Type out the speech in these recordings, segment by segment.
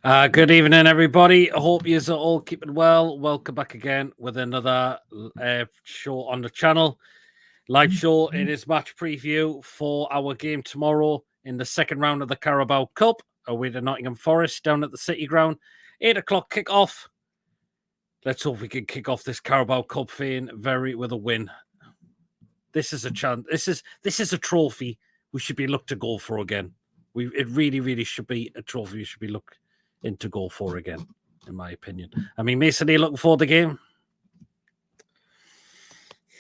Good evening, everybody. I hope you are all keeping well. Welcome back again with another show on the channel. Live show. It is match preview for our game tomorrow in the second round of the Carabao Cup away to Nottingham Forest down at the City Ground. 8 o'clock kick-off. Let's hope we can kick off this Carabao Cup thing with a win. This is a chance. This is a trophy we should be looked to go for again. It really should be a trophy we should be looked to go for again, in my opinion. I mean, Mason, are you looking forward to the game?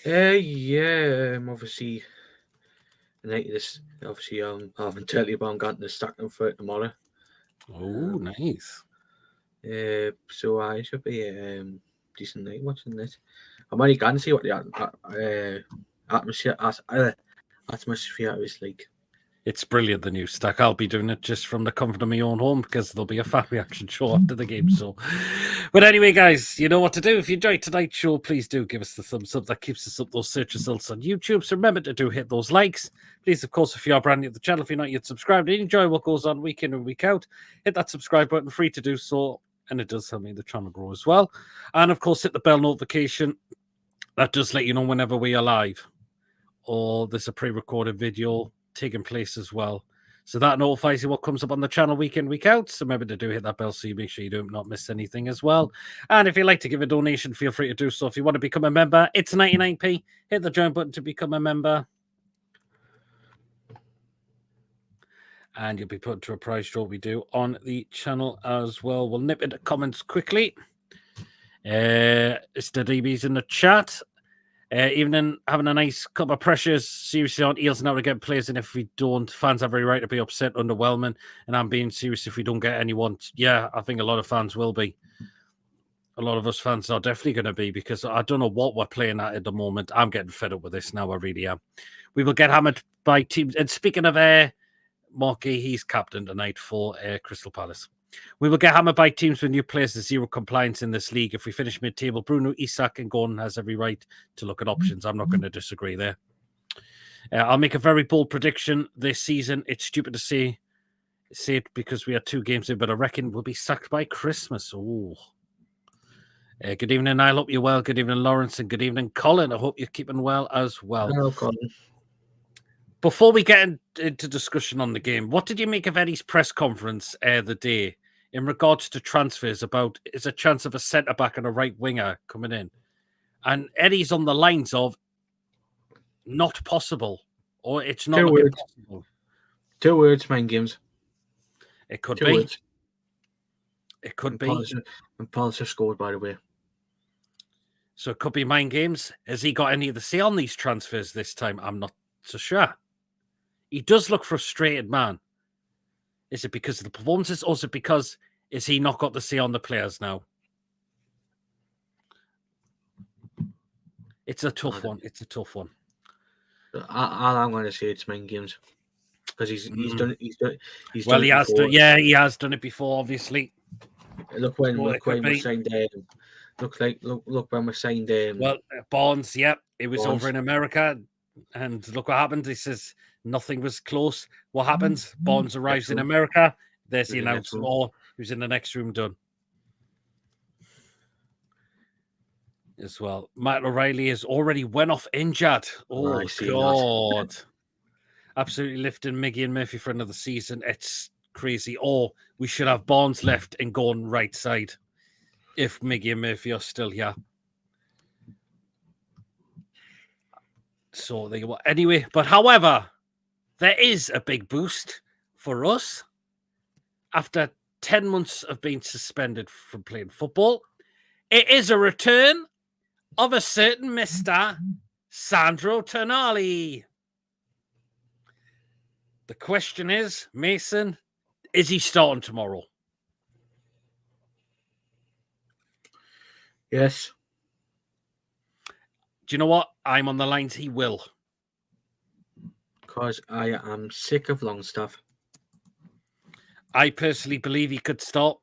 Yeah, obviously, having Totally got the stacking for it tomorrow. Oh, nice. So I should be a decent night watching this. I'm only going to see what the atmosphere is like. It's brilliant, the new stack. I'll be doing it just from the comfort of my own home because there'll be a fan reaction show after the game. But anyway, guys, you know what to do. If you enjoyed tonight's show, please do give us the thumbs up. That keeps us up those search results on YouTube. So remember to hit those likes. Please, of course, if you are brand new to the channel, if you're not yet subscribed and enjoy what goes on week in and week out, hit that subscribe button, free to do so. And it does help me the channel grow as well. And of course, hit the bell notification. That does let you know whenever we are live or there's a pre-recorded video taking place as well. So that notifies you what comes up on the channel week in, week out. So remember to hit that bell so you make sure you do not miss anything as well. And if you'd like to give a donation, feel free to do so. If you want to become a member, it's 99p. Hit the join button to become a member. And you'll be put to a prize draw we do on the channel as well. We'll nip into comments quickly. It's the DBs in the chat. Evening, having a nice couple of pressures. Seriously, on Eels now to get players in. If we don't, fans have every right to be upset, underwhelming. And I'm being serious if we don't get anyone. Yeah, I think a lot of fans will be. A lot of us fans are definitely going to be because I don't know what we're playing at the moment. I'm getting fed up with this now. I really am. We will get hammered by teams. And speaking of Mark Gay, he's captain tonight for Crystal Palace. We will get hammered by teams with new players and zero compliance in this league. If we finish mid-table, Bruno, Isak and Gordon has every right to look at options. I'm not going to disagree there. I'll make a very bold prediction this season. It's stupid to say it because we are 2 games in, but I reckon we'll be sacked by Christmas. Oh. Good evening, I hope you're well. Good evening, Lawrence, and good evening, Colin. I hope you're keeping well as well. Hello, Colin. Before we get into discussion on the game, what did you make of Eddie's press conference the day in regards to transfers about is a chance of a centre-back and a right winger coming in? And Eddie's on the lines of not possible or it's not possible. 2 words, mind games. It could 2 be. Words. It could be. And Palace have scored, by the way. So it could be mind games. Has he got any of the say on these transfers this time? I'm not so sure. He does look frustrated, man. Is it because of the performances or is it because he not got the say on the players now? It's a tough one. It's a tough one. I'm going to say it's mind games because he's done it. He has done. Yeah, he has done it before. Obviously. Look when we signed. Look when we signed. Well, Barnes. Yeah, it was Barnes. Over in America, and look what happened. He says nothing was close. What happens? Barnes arrives in America. There's the announcement. Or who's in the next room done. As well, Matt O'Reilly has already went off injured. Oh God! Absolutely lifting Miggy and Murphy for another season. It's crazy. Or we should have Barnes left and going right side if Miggy and Murphy are still here. So there you go. Anyway, but however, there is a big boost for us after 10 months of being suspended from playing football. It is a return of a certain Mr. Sandro Tonali. The question is, Mason, is he starting tomorrow? Yes. Do you know what? I'm on the lines. He will. Because I am sick of Longstaff. I personally believe he could start.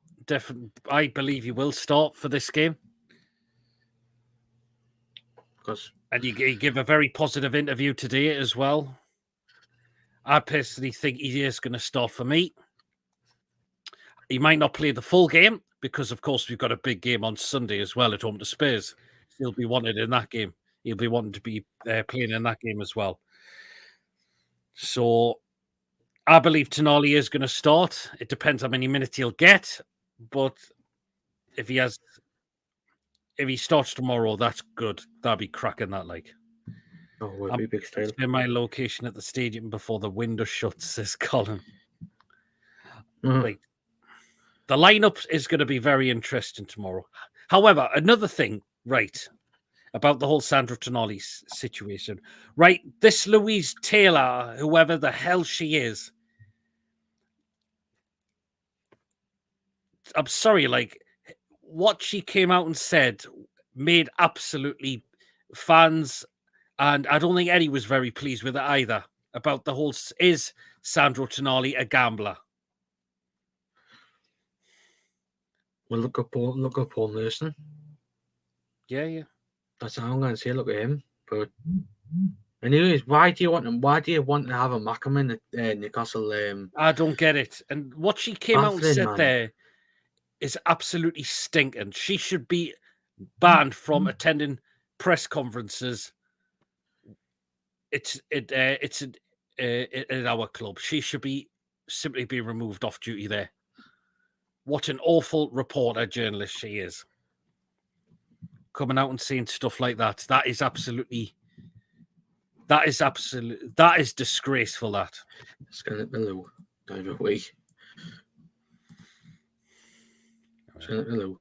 I believe he will start for this game. And he gave a very positive interview today as well. I personally think he is going to start for me. He might not play the full game because, of course, we've got a big game on Sunday as well at home to Spurs. He'll be wanted in that game. He'll be wanting to be playing in that game as well. So I believe Tonali is going to start. It depends how many minutes he'll get, but if he starts tomorrow, that's good. That'll be cracking that like. Oh, would be big style. It's been my location at the stadium before the window shuts, says Colin. Right. The lineup is going to be very interesting tomorrow. However, another thing, right, about the whole Sandro Tonali situation, right? This Louise Taylor, whoever the hell she is, I'm sorry, like what she came out and said made absolutely fans, and I don't think Eddie was very pleased with it either. About the whole, is Sandro Tonali a gambler? Well, look at Paul Merson. Yeah. That's how I'm going to say. Look at him. But anyways, why do you want to have a Mackerman at Newcastle? I don't get it. And what she came out and said man. there is absolutely stinking. She should be banned from attending press conferences. It's at our club. She should simply be removed off duty there. What an awful reporter journalist she is. Coming out and saying stuff like that. That is disgraceful, that. It's going to be low. Over a week. It's going to be low.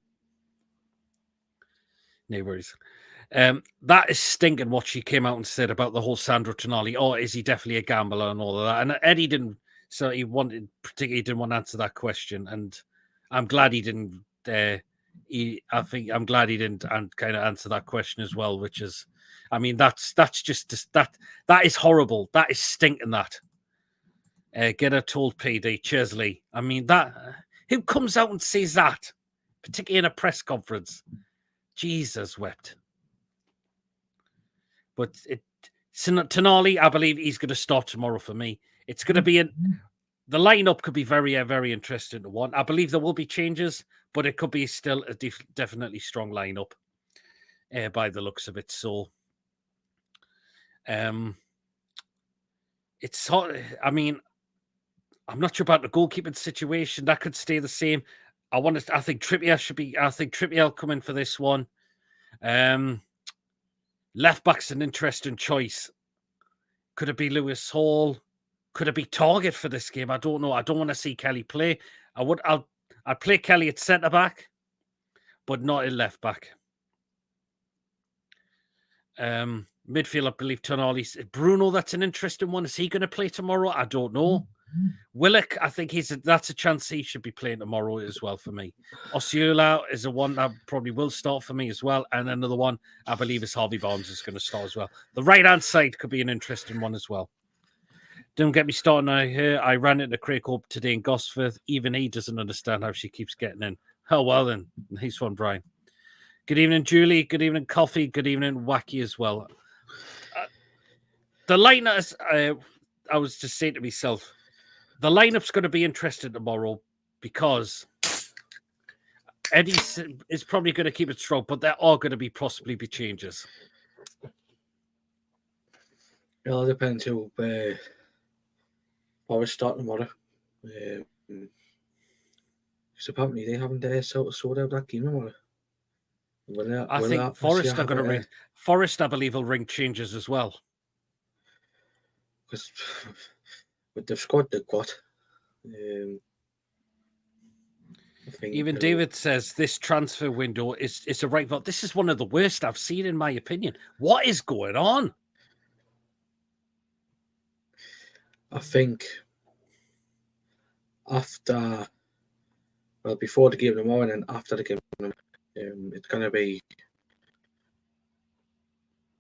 No worries. That is stinking what she came out and said about the whole Sandro Tonali. Oh, is he definitely a gambler and all of that? And Eddie didn't want to answer that question. And I'm glad he didn't. I'm glad he didn't and kind of answer that question as well. Which is, I mean, that's just that is horrible. That is stinking. That get a told PD. Cheers, Lee. I mean, that who comes out and says that, particularly in a press conference? Jesus wept. But Tonali, I believe he's going to start tomorrow for me. It's going to be the lineup could be very, very interesting to watch. I believe there will be changes, but it could be still a definitely strong lineup by the looks of it. So, it's hard. I mean, I'm not sure about the goalkeeping situation. That could stay the same. I think Trippier should be. I think Trippier will come in for this one. Left back's an interesting choice. Could it be Lewis Hall? Could it be Target for this game? I don't know. I don't want to see Kelly play. I'd play Kelly at centre back, but not at left back. Midfield, I believe Tonali. Bruno, that's an interesting one. Is he going to play tomorrow? I don't know. Willock, I think that's a chance he should be playing tomorrow as well for me. Osceola is a one that probably will start for me as well. And another one, I believe, is Harvey Barnes is going to start as well. The right-hand side could be an interesting one as well. Don't get me started now here. I ran into Craig Hope today in Gosforth. Even he doesn't understand how she keeps getting in. Oh, well then. Nice one, Brian. Good evening, Julie. Good evening, Coffee. Good evening, Wacky as well. The lineup, I was just saying to myself, the lineup's going to be interesting tomorrow because Eddie is probably going to keep it strong, but there are going to possibly be changes. It all depends who Forest start tomorrow. Because apparently they haven't sorted out that game tomorrow. I think Forest are going to ring. Forest, I believe, will ring changes as well. Because with the squad they've got, even David says this transfer window is a right vote. This is one of the worst I've seen, in my opinion. What is going on? I think before the game tomorrow and after the game, it's going to be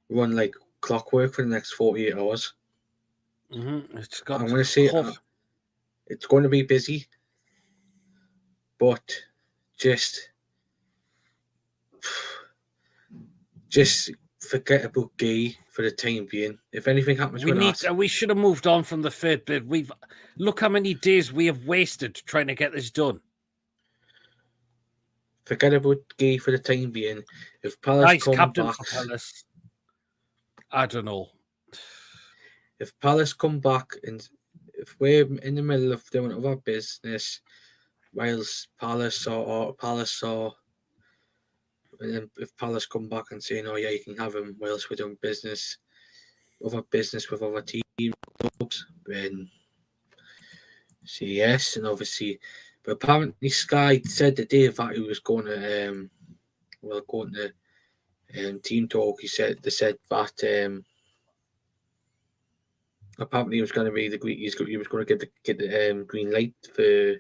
run like clockwork for the next 48 hours. Mm-hmm. I'm going to say it's going to be busy, but just forget about Gay for the time being. If anything happens we should have moved on from the third bid. Look how many days we have wasted trying to get this done. Forget about Gay for the time being. If Palace Nice come captain back, for Palace. I don't know. if Palace come back and if we're in the middle of doing other business, whilst Palace or and then if Palace come back and saying, "Oh yeah, you can have him," whilst we're doing business with other team clubs, then say yes, and obviously, but apparently Sky said today that he was going to going to team talk. They said that apparently he was going to be he was going to get the green light for.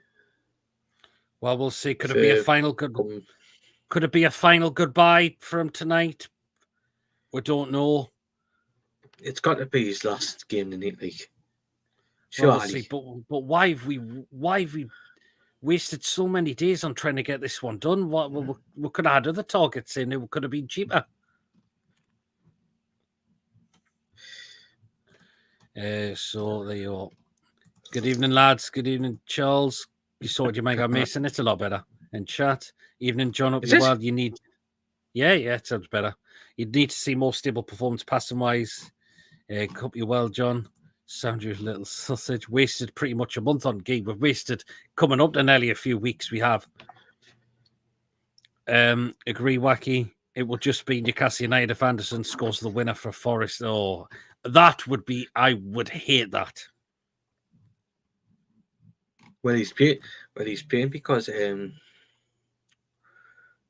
Well, we'll see. Could it be a final goodbye for him tonight? We don't know. It's got to be his last game in the league. Well, we'll see. But why have we wasted so many days on trying to get this one done? We could have had other targets in. It could have been cheaper. So there you are. Good evening, lads. Good evening, Charles. You saw what you make of Mason. It's a lot better. In chat. Evening, John. Up your world. You need. Yeah, it sounds better. You'd need to see more stable performance passing wise. Hope you well, John. Sound you little sausage. Wasted pretty much a month on Gee. We've wasted coming up to nearly a few weeks. We have. Agree, Wacky. It will just be Newcastle United if Anderson scores the winner for Forest. Oh, that would be. I would hate that. Well, he's paying because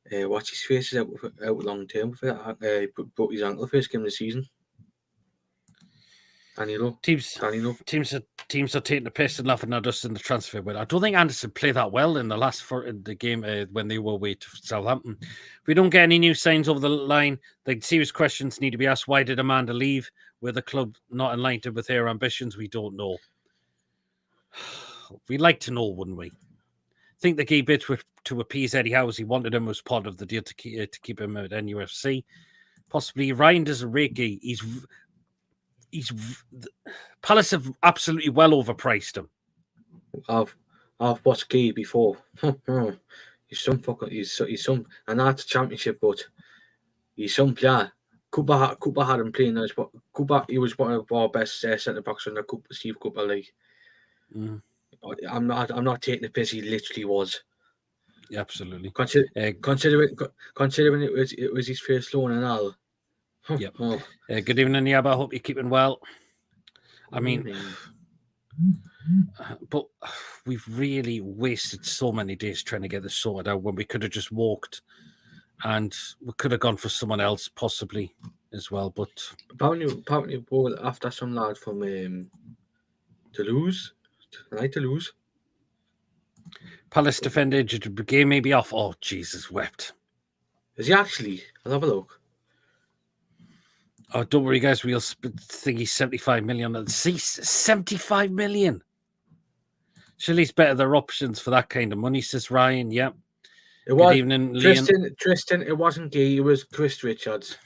what's his face is out long term for that. He broke his ankle first game of the season. Teams are taking the piss and laughing at us in the transfer window. I don't think Anderson played that well in the game when they were away to Southampton. If we don't get any new signs over the line, the serious questions need to be asked. Why did Amanda leave? Were the club not aligned with their ambitions? We don't know. We'd like to know, wouldn't we? I think the key bit to appease Eddie Howe as he wanted him was part of the deal to keep him at NUFC. Possibly Ryan doesn't rate Gee. Palace have absolutely well overpriced him. I've watched Gee before. He's some, and that's a championship, but he's some player. Cooper had him playing as well. Cooper, he was one of our best centre backs in the Steve Cooper League. Mm. I'm not taking the piss. He literally was. Yeah, absolutely. Considering it was his first loan and all. Yep. Good evening, Yaba. I hope you're keeping well. I mean, but we've really wasted so many days trying to get this sorted out when we could have just walked, and we could have gone for someone else possibly as well. But apparently, after some lad from Toulouse. Palace defender the game may be off. Oh, Jesus wept. Is he actually? I'll have a look. Oh, don't worry, guys. We'll think he's 75 million. See, 75 million. Surely he's better. There are options for that kind of money, says Ryan. Yep. Good evening, Tristan. It wasn't Gee. It was Chris Richards.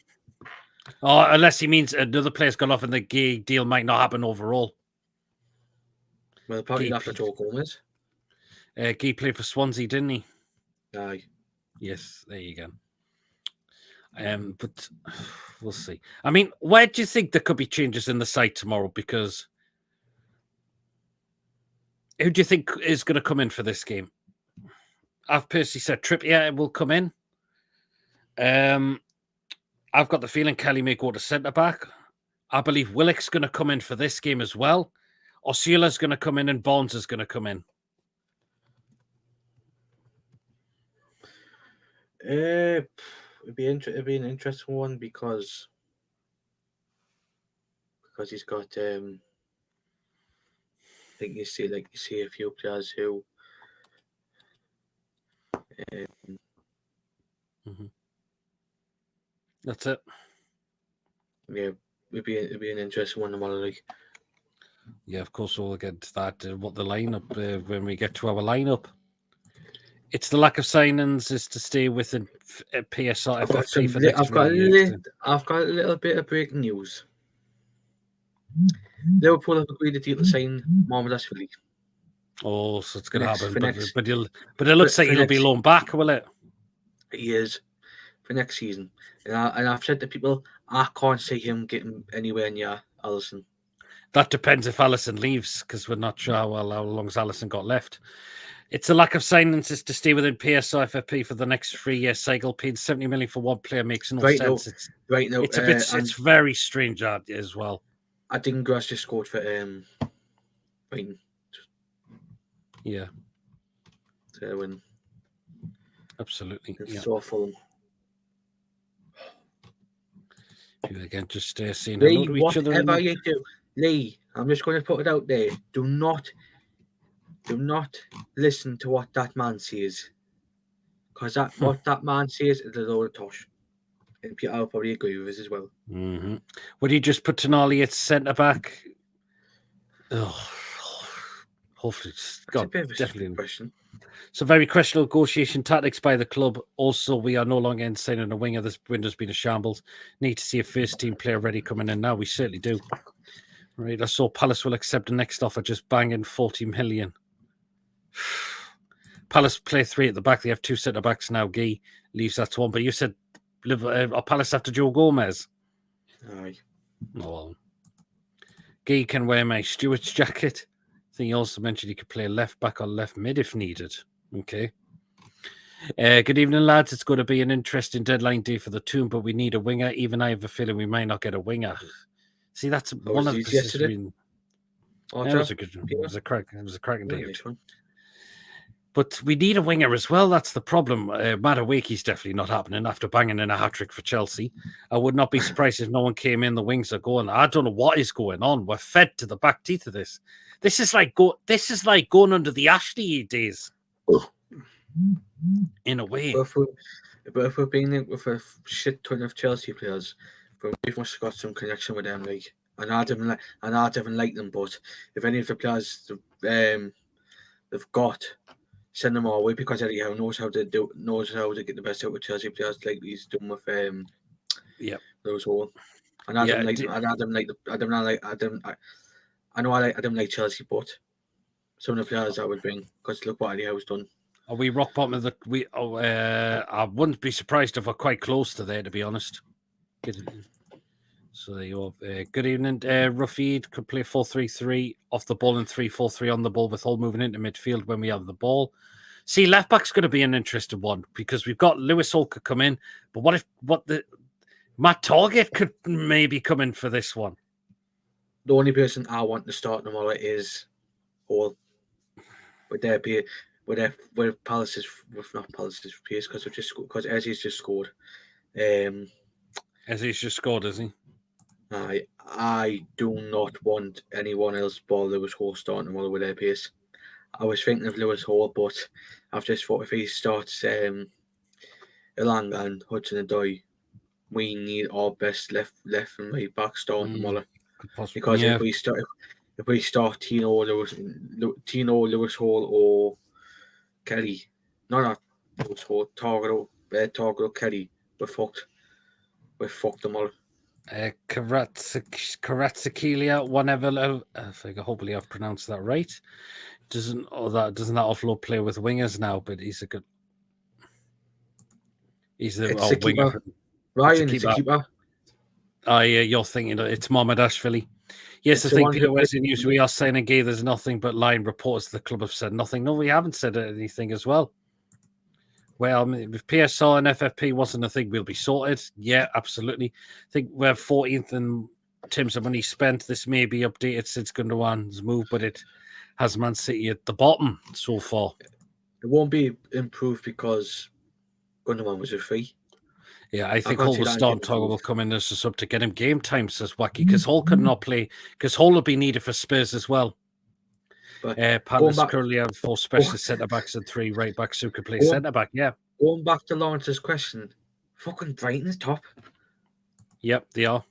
Oh, unless he means another player's gone off and the Gee deal might not happen overall. Well, probably after Joe Gomez. Gee played for Swansea, didn't he? Aye. Yes, there you go. But we'll see. I mean, where do you think there could be changes in the side tomorrow? Because who do you think is going to come in for this game? I've personally said Trippier will come in. I've got the feeling Kelly may go to centre back. I believe Willock's going to come in for this game as well. Osula's going to come in and Barnes is going to come in. It'd be an interesting one because he's got I think you see a few players who That's it. Yeah, it'd be an interesting one tomorrow. Like, yeah, of course we'll get to that. What the lineup when we get to our lineup. It's the lack of signings is to stay within PSR FFP for next year. I've got a little bit of breaking news. Liverpool have agreed to deal to sign Mohamed Asfili. Oh, so it's going to happen. But it looks like he'll be loaned back, will it? He is for next season. And I've said to people, I can't see him getting anywhere near Alisson. That depends if Alisson leaves, because we're not sure how long's Alisson got left. It's a lack of signings to stay within PSO FFP for the next 3-year cycle. Paying 70 million for one player makes no sense. It's very strange as well. I think Grass just scored for Brighton. Yeah. To win. Absolutely. It's so full. Again, just seeing Lee, hello to each other. Whatever you do, Lee, I'm just going to put it out there. Do not listen to what that man says, because what that man says is a load of tosh. And I'll probably agree with us as well. Mm-hmm. Would you just put Tonali at centre back? Oh, hopefully, God, definitely. Question. So very questionable negotiation tactics by the club. Also, we are no longer signing a winger. This window's been a shambles. Need to see a first team player ready coming in now. We certainly do. Right, I saw Palace will accept the next offer, just banging 40 million. Palace play 3 at the back. They have 2 centre backs now. Guy leaves that to 1. But you said Palace after Joe Gomez. Aye. Oh, Guy can wear my Stewart's jacket. I think he also mentioned he could play left back or left mid if needed. Okay. Good evening, lads. It's going to be an interesting deadline day for the Toon, but we need a winger. Even I have a feeling we might not get a winger. See, that's one of the yesterday. It was a cracking day. But we need a winger as well. That's the problem. Matawaki's definitely not happening after banging in a hat-trick for Chelsea. I would not be surprised if no one came in. The wings are going. I don't know what is going on. We're fed to the back teeth of this. This is like going under the Ashley days. In a way. But if we're being with a shit ton of Chelsea players, but we've must have got some connection with them, like, and I don't like them. But if any of the players they've got, send them our way, because Eddie Howe knows how to get the best out of Chelsea players, like he's done with those all. And I don't like Chelsea, but some of the players I would bring, because look what Eddie Howe's done. Are we rock bottom of the? I wouldn't be surprised if we're quite close to there, to be honest. So there you are. Good evening, Rafid. Could play 4-3-3 off the ball and 3-4-3 on the ball, with all moving into midfield when we have the ball. See, left back's going to be an interesting one, because we've got Lewis Hall could come in, but what if Matt Target could maybe come in for this one? The only person I want to start them all is Hall. With Palace's pace, because Ezzy's just scored. Ezzy's just scored, is he? I do not want anyone else but Lewis Hall starting them all with their pace. I was thinking of Lewis Hall, but I've just thought if he starts Elanga and Hudson-Odoi, we need our best left and right back starting them all. Because if we start Tino, Lewis Hall, or Kelly, not Lewis Hall, Target, Kelly, we're fucked. We're fucked them all. Karatsakilia, whatever. Hopefully I've pronounced that right. Doesn't that offload play with wingers now? But he's a good. He's a winger. Ryan, it's a keeper. You're thinking it's Mohamedashvili. Yes, I think POS in news we are saying Gay. There's nothing but line reports. The club have said nothing. No, we haven't said anything as well. Well, if PSR and FFP wasn't a thing, we'll be sorted. Yeah, absolutely. I think we're 14th in terms of money spent. This may be updated since Gundogan's move, but it has Man City at the bottom so far. It won't be improved because Gundogan was a free. Yeah, I think Hull will start. Toggle will come in as a sub to get him game time, says Wacky, because Hull could not play, because Hull will be needed for Spurs as well. Palace currently have 4 specialist centre-backs and 3 right-backs who could play centre-back, yeah. Going back to Lawrence's question, fucking Brighton's top. Yep, they are.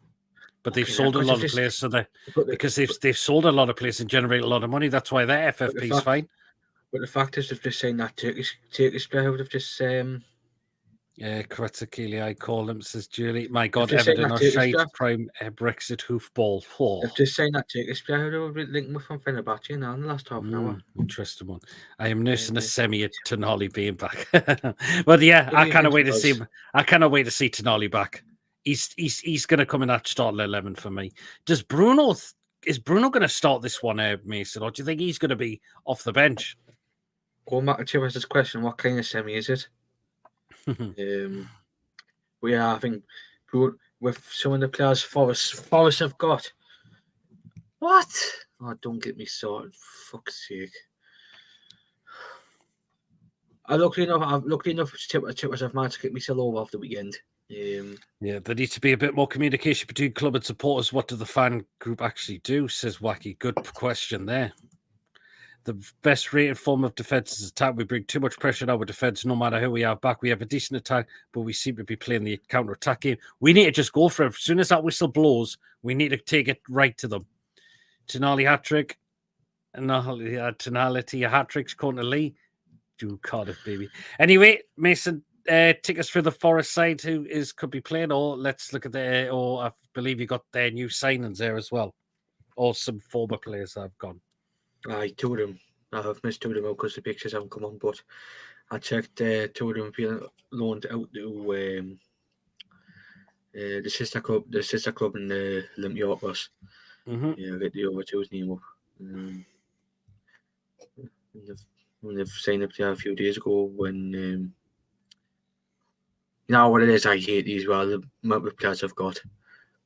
But they've sold a lot of players, because they've sold a lot of players and generated a lot of money. That's why their FFP is fine. But the fact is, they've just signed that Turkish player. They've just Karatakili, I call him, says Julie. My God, just saying Everton that are Turkish shite. player. Prime Brexit hoofball. Oh. I've just saying that Turkish player who we're linking with from Fenerbahce now in the last half an hour. Interesting one. I am nursing a Yeah. semi at Tonali being back. But yeah, What do I you cannot think wait he to see does? him. I cannot wait to see Tonali back. He's going to come in that starting 11 for me. Is Bruno going to start this one, Mason, or do you think he's going to be off the bench? Going back to Chivez's question, what kind of semi is it? But yeah, I think with some of the players Forest have got. What? Oh, don't get me started. Fuck's sake. Luckily enough, Chippers have managed to get me still over off the weekend. Yeah, there needs to be a bit more communication between club and supporters. What do the fan group actually do? Says Wacky. Good question there. The best rated form of defence is attack. We bring too much pressure on our defence no matter who we have back. We have a decent attack, but we seem to be playing the counter-attack game. We need to just go for it. As soon as that whistle blows, we need to take it right to them. Tonali hat-trick. Tonality hat-tricks, Conor Lee. Do Cardiff, baby. Anyway, Mason, take us through the Forest side who could be playing, or let's look at I believe you got their new signings there as well. Or some former players that have gone. I two of them. I've missed two of them out because the pictures haven't come on, but I checked two of them being loaned out to the sister club in the Olympiacos. Yeah, I get the over two's name up. When they've signed up there a few days ago when you know what it is, I hate these the amount of players I've got.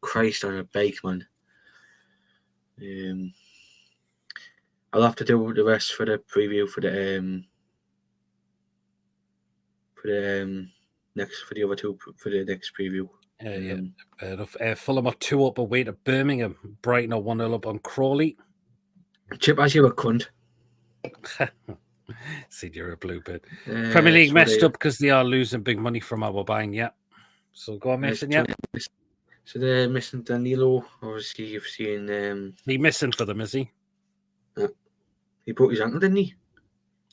Christ on a bike, man. I'll have to do the rest for the preview for the next preview. Fair enough. Fulham are 2 up away to Birmingham. Brighton are 1-0 up on Crawley. Chip, as you a cunt. See, you're a bluebird. Premier League messed up because they are losing big money from our buying. Yeah. So go on, Mason. Yeah. So they're missing Danilo. Obviously, you've seen. He missing for them, is he? He broke his ankle, didn't he?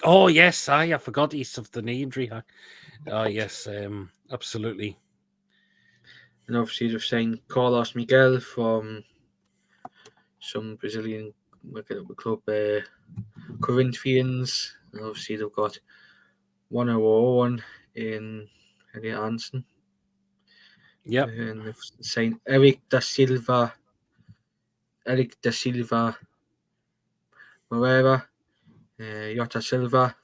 Oh yes, I forgot he suffered the knee injury. Oh yes, absolutely. And obviously, they've signed Carlos Miguel from some Brazilian club, Corinthians. And obviously, they've got 101 in Elliot Hansen. Yep. And they've signed Eric da Silva, Moreira, Jota Silva,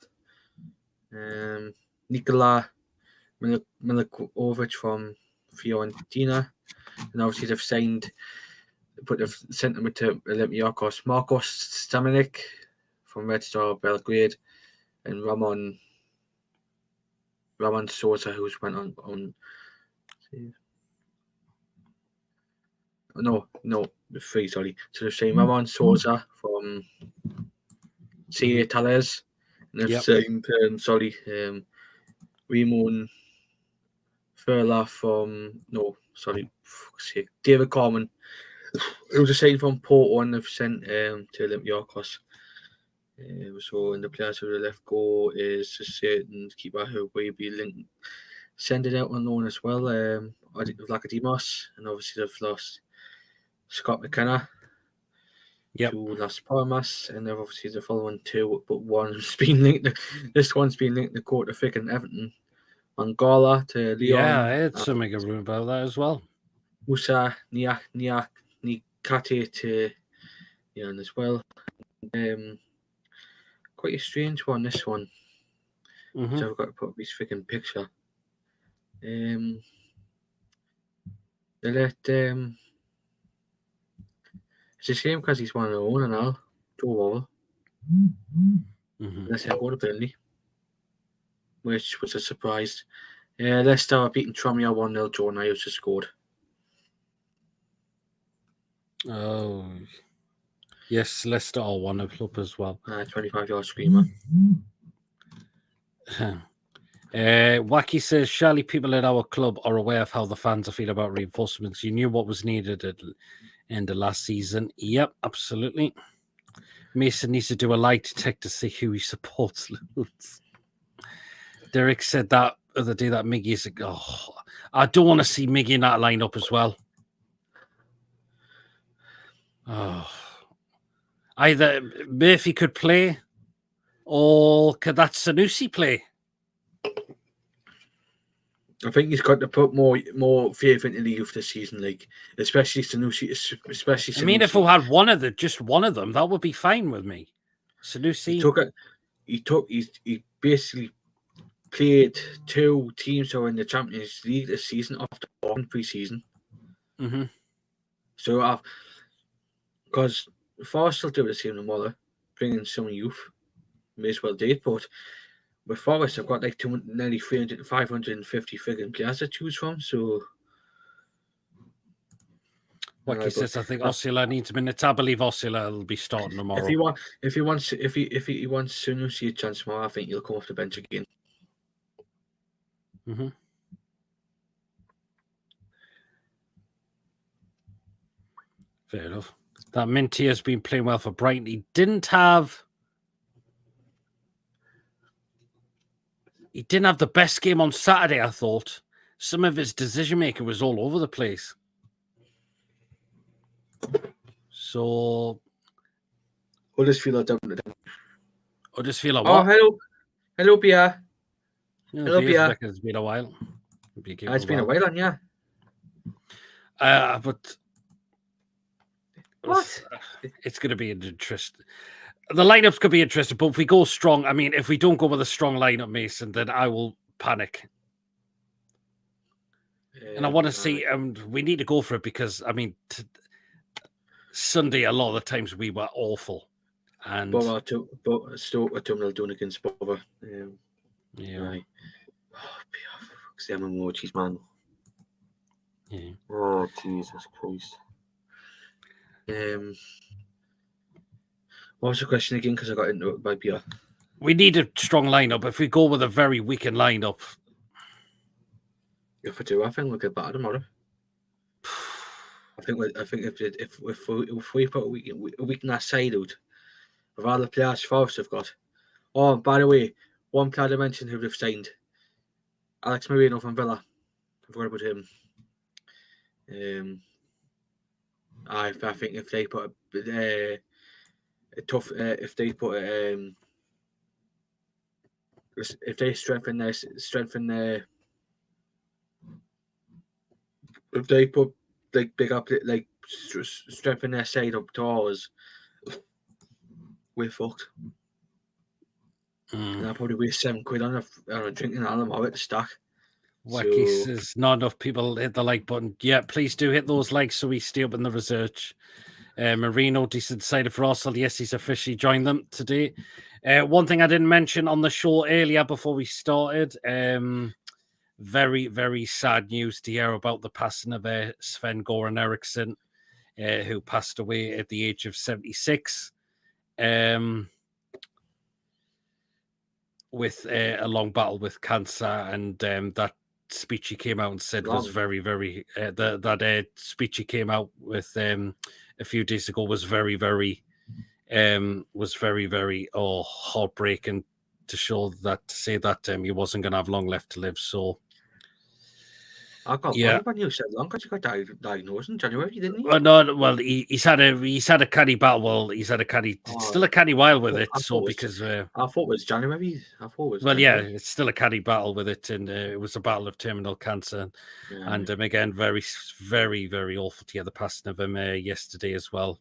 Nikola Milikovic from Fiorentina, and obviously they've sent him to Olympiacos. Marcos Stamenik from Red Star Belgrade, and Ramon Sosa, who's went on. No, three. Sorry. So they've signed Ramon Sosa from CA Tales, and they've signed Ramon Furla from David Carman. It was a sign from Porto, and they've sent to Olympiacos. So in the players who left go is a certain keeper who will be sending out on loan as well. Vlachodimos, and obviously they've lost Scott McKenna to Las Palmas, and they've obviously the following two, but one's been linked. This one's been linked to Court of Fick and Everton. Angola to Leon. Yeah, I heard something about that as well. Musa Nikate to Leon as well. Quite a strange one, this one. So I've got to put up his freaking picture. They let it's a shame because he's one of their own and all. Joe Wall. Let's go to Burnley, which was a surprise. Leicester are beating Tranmere 1-0. Joe Niles just scored. Oh, yes, Leicester are 1-0 up as well. 25-yard screamer. Wacky says, surely people at our club are aware of how the fans are feeling about reinforcements. You knew what was needed at the end of last season. Yep, absolutely. Mason needs to do a lie detector to see who he supports. Derek said that other day that Miggy's. Oh, I don't want to see Miggy in that lineup as well. Oh, either Murphy could play, or could that Sanusi play? I think he's got to put more faith into the youth this season, like especially Sanusi. Especially Sanusi. I mean, if we had just one of them, that would be fine with me. Sanusi. He basically played 2 teams who are in the Champions League this season after 1 pre-season. Mm-hmm. So, because Forest will do the same tomorrow, bringing some youth, may as well do it. But with Forest, I've got like nearly 300, 550 friggin' players to choose from. So, Like he says, I think Osula needs him in it. I believe Osula will be starting tomorrow. If he wants Sanusi a chance tomorrow, I think he'll come off the bench again. Mm-hmm. Fair enough. That Minty has been playing well for Brighton. He didn't have the best game on Saturday, I thought. Some of his decision making was all over the place. So Huddersfield down to them. Huddersfield what? Hello, Pia. Hello, Pia. It's been a while. It's been a while, on yeah. But what? It's going to be an interest. The lineups could be interesting, but if we go strong, I mean, if we don't go with a strong lineup, Mason, then I will panic. And I want to see, and we need to go for it because, I mean, Sunday, a lot of the times we were awful. And Stoke were 2-0 doing against Bother. Yeah. Right. Them emojis, man. Yeah. Oh, Jesus Christ. What was the question again? Because I got into it by Pierre. We need a strong lineup. If we go with a very weakened lineup, if we do, I think we'll get better tomorrow. I think if we put a week in that side out of all the players Forest have got. Oh, by the way, one player I mentioned who they've signed, Alex Marino from Villa. I forgot about him. I think if they put if they strengthen if they put strengthen their side up to ours, we're fucked. And I'll probably waste £7 on a drink and all at the stack. Wacky says not enough people hit the like button. Yeah, please do hit those likes so we stay up in the research. Marino decided for Arsenal. Yes, he's officially joined them today. One thing I didn't mention on the show earlier before we started, very, very sad news to hear about the passing of Sven-Göran Eriksson, who passed away at the age of 76. With a long battle with cancer, and that speech he came out and said was very, very that speech he came out with a few days ago was very, very heartbreaking to say that he wasn't going to have long left to live. So I got when you said long because he got diagnosed in January, didn't he? Well, he's had a canny battle. Well, he's had a canny, still a canny while with it. So because I thought it was January. It's still a canny battle with it, and it was a battle of terminal cancer. Yeah. And again, very, very, very awful to hear the passing of him yesterday as well.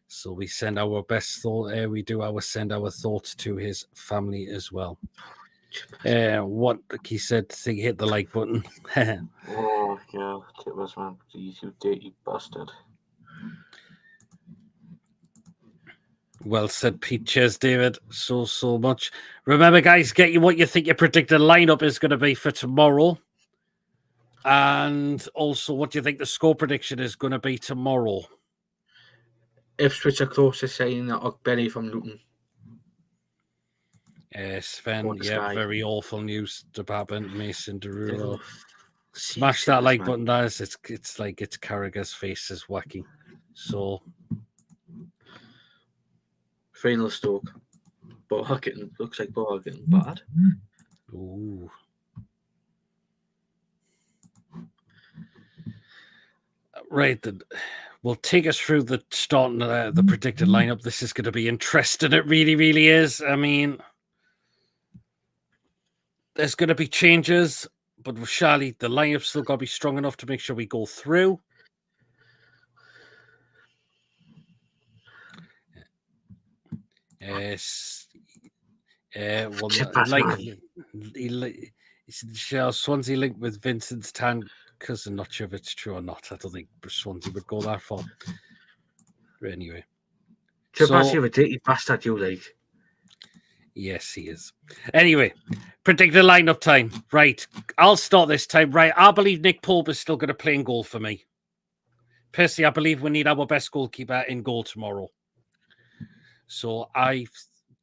So we send our best thought. Send our thoughts to his family as well. What he said, hit the like button. Oh yeah, it was, man. Please, you dirty bastard. Well said, Pete. Cheers, David. So much. Remember, guys, get you what you think your predicted lineup is going to be for tomorrow, and also what do you think the score prediction is going to be tomorrow. Ipswich are close to saying that Benny from Luton. Sven, very awful news to happen. Mason Derulo. Smash that like button, guys. It's like it's Carragher's face is wacky. So 3-0 Stoke. Looks like Ball getting bad. Ooh. Right, then we'll take us through the starting the predicted lineup. This is going to be interesting. It really, really is. I mean, there's going to be changes, but with Charlie, the lineup's still got to be strong enough to make sure we go through. Yes. Swansea linked with Vincent's tan cousin. I'm not sure if it's true or not. I don't think Swansea would go that far. But anyway. Sebastian, ridiculous bastard, you like. Yes, he is. Anyway, predicted lineup time. Right. I'll start this time. Right. I believe Nick Pope is still going to play in goal for me. Personally, I believe we need our best goalkeeper in goal tomorrow. So I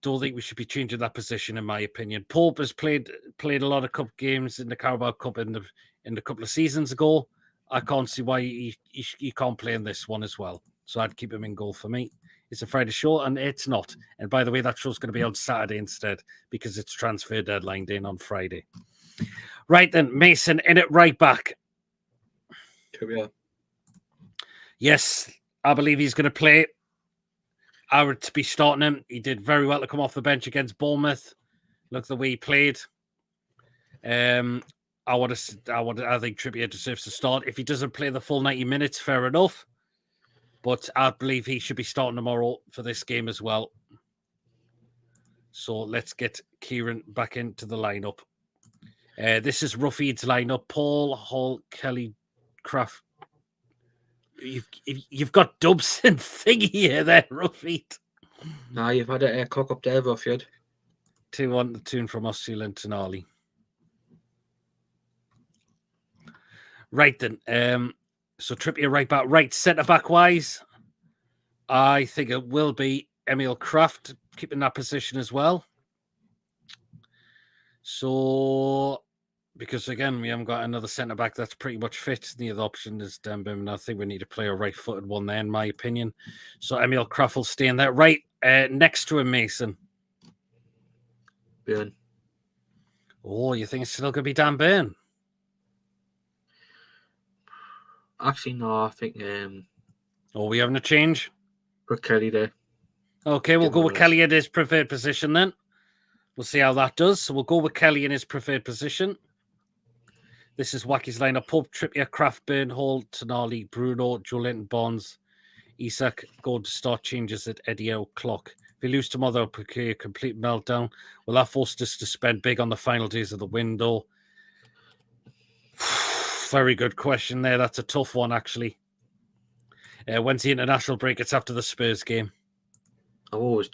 don't think we should be changing that position, in my opinion. Pope has played a lot of cup games in the Carabao Cup in the couple of seasons ago. I can't see why he can't play in this one as well. So I'd keep him in goal for me. It's a Friday show, and it's not. And by the way, that show's going to be on Saturday instead because it's transfer deadline day on Friday. Right then, Mason in it right back. Yes, I believe he's going to play. I would be starting him. He did very well to come off the bench against Bournemouth. Look the way he played. I think Trippier deserves to start. If he doesn't play the full 90 minutes, fair enough. But I believe he should be starting tomorrow for this game as well. So let's get Kieran back into the lineup. This is Ruffy's lineup. Paul, Hall, Kelly, Kraft. You've got Dubs and Thingy here there, Ruffy. Nah, you've had a cock up there, Ruffy. 2-1 the tune from Sven and Tonali. Right then. So Trippier right back, right centre back wise. I think it will be Emil Kraft keeping that position as well. So, because again, we haven't got another centre back that's pretty much fit. The other option is Dembim. I think we need to play a right footed one there, in my opinion. So Emil Kraft will stay in there. Right next to him, Mason. Burn. Oh, you think it's still going to be Dan Burn? Actually, no, I think... Are we having a change? Put Kelly there. Okay, we'll go with Kelly in his preferred position then. We'll see how that does. So we'll go with Kelly in his preferred position. This is Wacky's lineup. Pope, Trippier, Kraft, Burn, Hall, Tonali, Bruno, Joelinton, Bonds, Isak. Going to start changes at Eddie o'clock. If we lose tomorrow, they'll procure a complete meltdown. Will that force us to spend big on the final days of the window? Very good question there. That's a tough one, actually. When's the international break? It's after the Spurs game. I thought it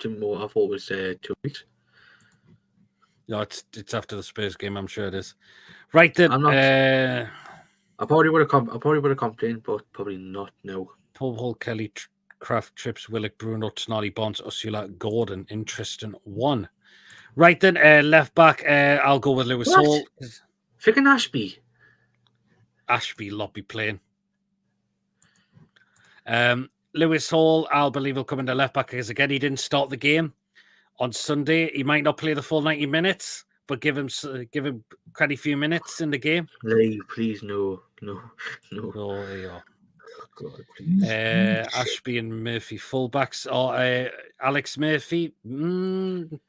was 2 weeks. No, it's after the Spurs game. I'm sure it is. Right then. I probably would have complained, but probably not now. Paul Hall, Kelly, Kraft, Trips, Willock, Bruno, Tonali, Bonds, Ursula, Gordon. Interesting one. Right then. Left back. I'll go with Lewis Hall. Freaking Ashby. Ashby will not be playing. Lewis Hall, I'll believe he'll come into left back because again he didn't start the game on Sunday. He might not play the full 90 minutes, but give him quite a few minutes in the game. Please, no. Oh, there you are. God, please. Ashby and Murphy fullbacks, or Alex Murphy. That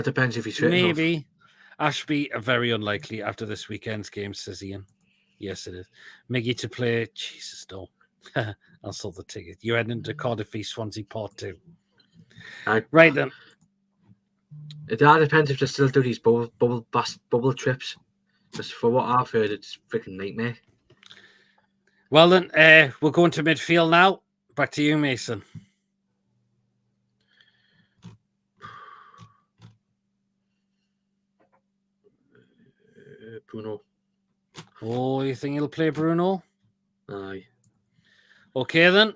depends if he's fit maybe enough. Ashby are very unlikely after this weekend's game, says Ian. Yes, it is. Miggy to play. Jesus, no. I'll sort the ticket. You're heading into Cardiff v Swansea Part 2. Right then. It depends if they still do these bubble trips. Just for what I've heard, it's a freaking nightmare. Well then, we're going to midfield now. Back to you, Mason. Bruno. Oh, you think he'll play Bruno? Aye. Okay then.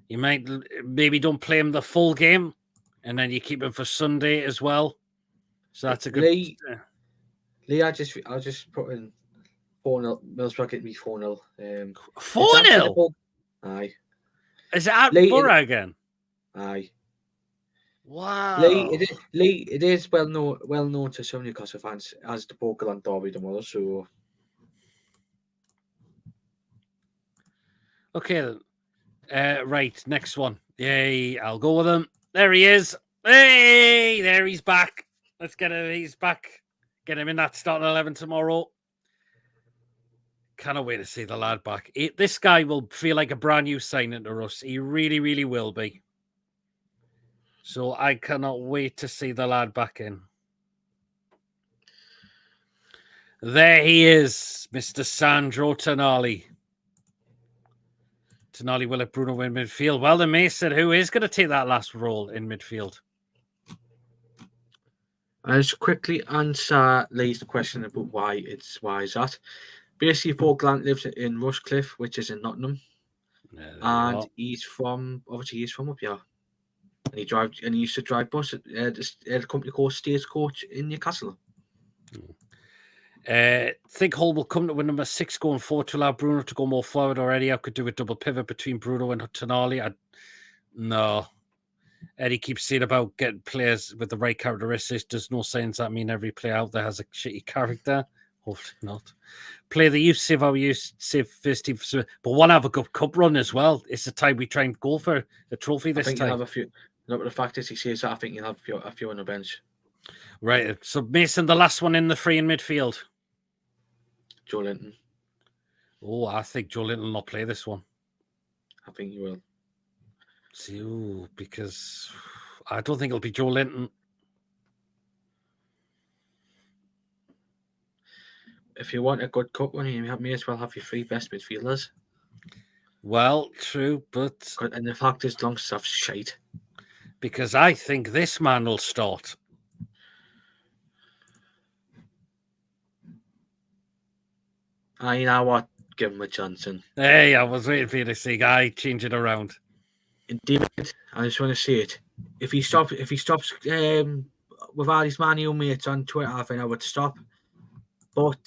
You might maybe don't play him the full game, and then you keep him for Sunday as well. So that's a good. Lee, I'll just put in 4-0. Middlesbrough get me 4-0. 4-0. Aye. Is it at Borough again? Aye. Wow. Lee, it is well known to some Newcastle fans as the Portland Derby tomorrow. So. Okay, then. Right, next one. Yay, I'll go with him. There he is. Hey, there he's back. Let's get him. He's back. Get him in that starting 11 tomorrow. Cannot wait to see the lad back. This guy will feel like a brand new signing to us. He really, really will be. So I cannot wait to see the lad back in. There he is, Mr. Sandro Tonali. Tonali will let Bruno win midfield. Well, then Mason, who is going to take that last role in midfield? I'll just quickly answer Lee's question about why is that. Basically, Paul Grant lives in Rushcliffe, which is in Nottingham, and he's from up here. And he used to drive bus at a company called Stagecoach in Newcastle. Think Hull will come to win number 6 going forward to allow Bruno to go more forward already. I could do a double pivot between Bruno and Tonali. No. Eddie keeps saying about getting players with the right characteristics. There's no signs that mean every player out there has a shitty character. Hopefully not. Play the youth, save our youth, save first team. But one have a good cup run as well. It's the time we try and go for the trophy this time. You'll have a few. No, but the fact is, he says that I think you'll have a few on the bench. Right. So Mason, the last one in the free in midfield. Joe Linton. Oh, I think Joe Linton will not play this one. I think he will. See, because I don't think it'll be Joe Linton. If you want a good cup run, you may as well have your 3 best midfielders. Well, true, but... And the fact is, Longstaff's shite. Because I think this man will start. You know what? Give him a chance. Hey, I was waiting for you to see guy change it around. And David, I just want to say it. If he stops with all his Man U mates on Twitter, I think I would stop. But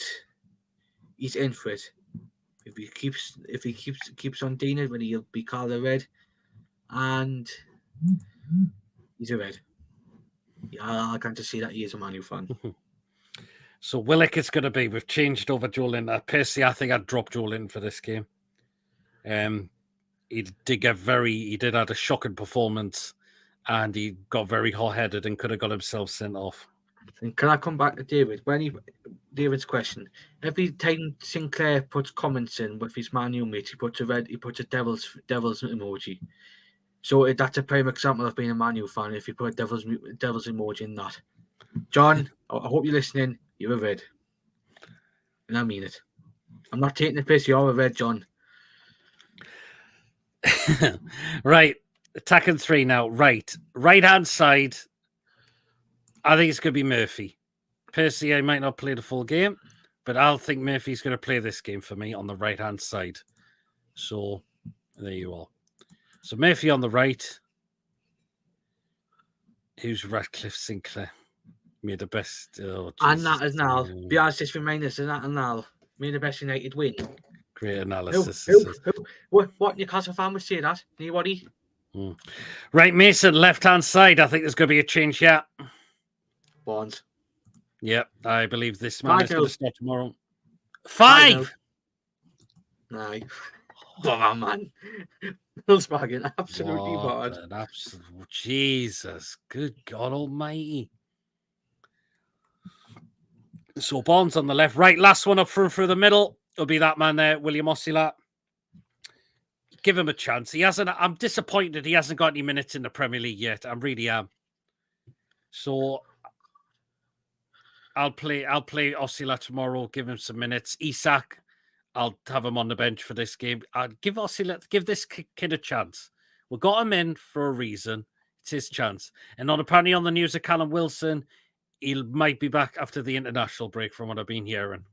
he's in for it. If he keeps on doing it, when he'll be called a red, and he's a red. I can't just see that he is a Man U fan. So Willock it's going to be. We've changed over Joe Linton. Personally, I think I'd drop Joe Linton for this game. He did had a shocking performance, and he got very hot-headed and could have got himself sent off. And can I come back to David? David's question. Every time Sinclair puts comments in with his Man U mates, he puts a devil's emoji. So that's a prime example of being a Man U fan if you put a devil's emoji in that. John, I hope you're listening. You're a red. And I mean it. I'm not taking the piss. You're a red, John. Right. Attacking 3 now. Right-hand side. I think it's going to be Murphy. Personally, I might not play the full game, but I'll think Murphy's going to play this game for me on the right-hand side. So, there you are. So, Murphy on the right. Who's Radcliffe Sinclair? Made the best. Oh, and that as now. Be honest, just remind us of that and now. Made the best United win. Great analysis. What Newcastle fan would say that? Anybody? Right, Mason, left-hand side. I think there's going to be a change here. Bonds. Yep, I believe this man is going to start tomorrow. 5! No. Oh, man. Volkswagen, absolutely bad. Jesus, good God almighty. So Bonds on the left. Right, last one up through the middle. It'll be that man there, William Oscilla. Give him a chance. I'm disappointed he hasn't got any minutes in the Premier League yet. I really am. So I'll play Oscilla tomorrow, give him some minutes. Isak, I'll have him on the bench for this game. I'll give this kid a chance. We got him in for a reason. It's his chance. And apparently on the news of Callum Wilson, he might be back after the international break from what I've been hearing.